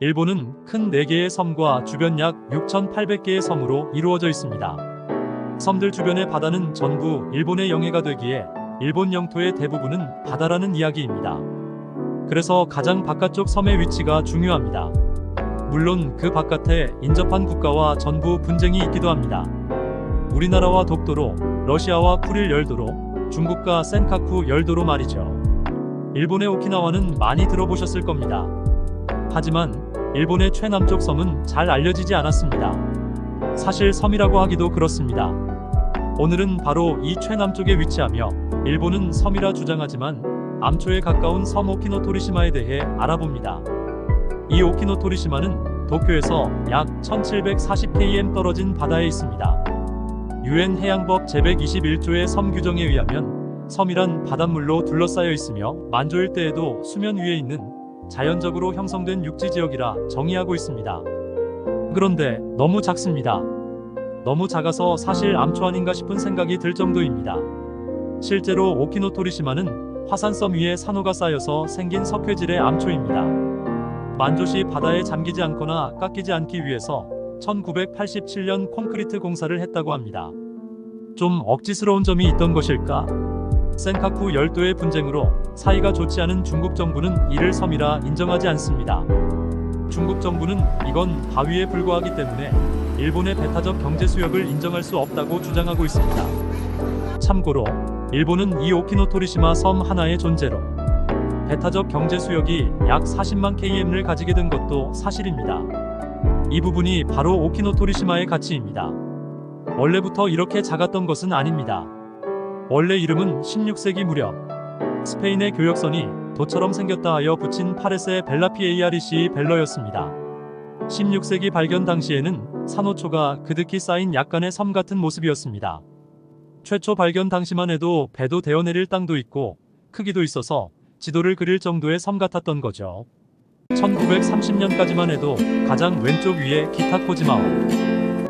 일본은 큰 4개의 섬과 주변 약 6,800개의 섬으로 이루어져 있습니다. 섬들 주변의 바다는 전부 일본의 영해가 되기에 일본 영토의 대부분은 바다라는 이야기입니다. 그래서 가장 바깥쪽 섬의 위치가 중요합니다. 물론 그 바깥에 인접한 국가와 전부 분쟁이 있기도 합니다. 우리나라와 독도로, 러시아와 쿠릴 열도로, 중국과 센카쿠 열도로 말이죠. 일본의 오키나와는 많이 들어보셨을 겁니다. 하지만 일본의 최남쪽 섬은 잘 알려지지 않았습니다. 사실 섬이라고 하기도 그렇습니다. 오늘은 바로 이 최남쪽에 위치하며 일본은 섬이라 주장하지만 암초에 가까운 섬 오키노토리시마에 대해 알아봅니다. 이 오키노토리시마는 도쿄에서 약 1740km 떨어진 바다에 있습니다. 유엔 해양법 제121조의 섬 규정에 의하면 섬이란 바닷물로 둘러싸여 있으며 만조일 때에도 수면 위에 있는 자연적으로 형성된 육지지역이라 정의하고 있습니다. 그런데 너무 작습니다. 너무 작아서 사실 암초 아닌가 싶은 생각이 들 정도입니다. 실제로 오키노토리시마는 화산섬 위에 산호가 쌓여서 생긴 석회질의 암초입니다. 만조시 바다에 잠기지 않거나 깎이지 않기 위해서 1987년 콘크리트 공사를 했다고 합니다. 좀 억지스러운 점이 있던 것일까? 센카쿠 열도의 분쟁으로 사이가 좋지 않은 중국 정부는 이를 섬이라 인정하지 않습니다. 중국 정부는 이건 바위에 불과하기 때문에 일본의 배타적 경제 수역을 인정할 수 없다고 주장하고 있습니다. 참고로 일본은 이 오키노토리시마 섬 하나의 존재로 배타적 경제 수역이 약 40만 km를 가지게 된 것도 사실입니다. 이 부분이 바로 오키노토리시마의 가치입니다. 원래부터 이렇게 작았던 것은 아닙니다. 원래 이름은 16세기 무렵 스페인의 교역선이 도처럼 생겼다 하여 붙인 파레세 벨라피에이아리시 벨러였습니다. 16세기 발견 당시에는 산호초가 그득히 쌓인 약간의 섬 같은 모습이었습니다. 최초 발견 당시만 해도 배도 대어내릴 땅도 있고 크기도 있어서 지도를 그릴 정도의 섬 같았던 거죠. 1930년까지만 해도 가장 왼쪽 위에 기타코지마와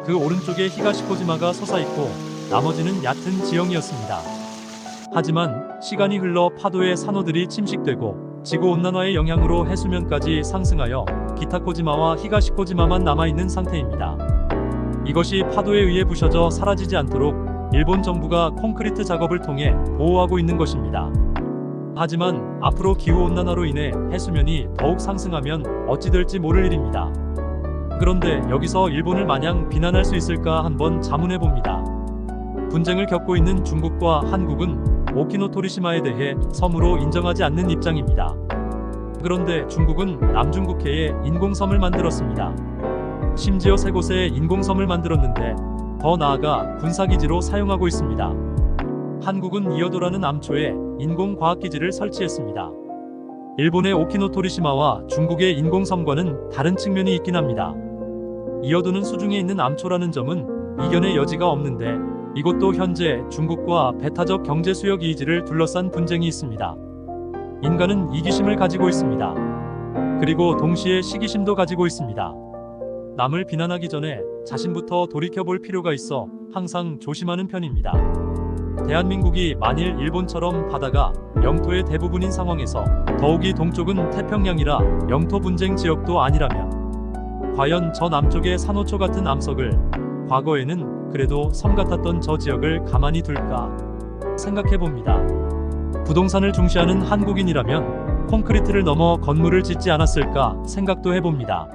그 오른쪽에 히가시코지마가 솟아있고 나머지는 얕은 지형이었습니다. 하지만 시간이 흘러 파도의 산호들이 침식되고 지구온난화의 영향으로 해수면까지 상승하여 기타코지마와 히가시코지마만 남아있는 상태입니다. 이것이 파도에 의해 부셔져 사라지지 않도록 일본 정부가 콘크리트 작업을 통해 보호하고 있는 것입니다. 하지만 앞으로 기후온난화로 인해 해수면이 더욱 상승하면 어찌 될지 모를 일입니다. 그런데 여기서 일본을 마냥 비난할 수 있을까 한번 자문해봅니다. 분쟁을 겪고 있는 중국과 한국은 오키노토리시마에 대해 섬으로 인정하지 않는 입장입니다. 그런데 중국은 남중국해에 인공섬을 만들었습니다. 심지어 3곳에 인공섬을 만들었는데 더 나아가 군사기지로 사용하고 있습니다. 한국은 이어도라는 암초에 인공과학기지를 설치했습니다. 일본의 오키노토리시마와 중국의 인공섬과는 다른 측면이 있긴 합니다. 이어도는 수중에 있는 암초라는 점은 이견의 여지가 없는데 이곳도 현재 중국과 배타적 경제 수역 이의지를 둘러싼 분쟁이 있습니다. 인간은 이기심을 가지고 있습니다. 그리고 동시에 시기심도 가지고 있습니다. 남을 비난하기 전에 자신부터 돌이켜볼 필요가 있어 항상 조심하는 편입니다. 대한민국이 만일 일본처럼 바다가 영토의 대부분인 상황에서 더욱이 동쪽은 태평양이라 영토 분쟁 지역도 아니라면 과연 저 남쪽의 산호초 같은 암석을 과거에는 그래도 섬 같았던 저 지역을 가만히 둘까 생각해봅니다. 부동산을 중시하는 한국인이라면 콘크리트를 넘어 건물을 짓지 않았을까 생각도 해봅니다.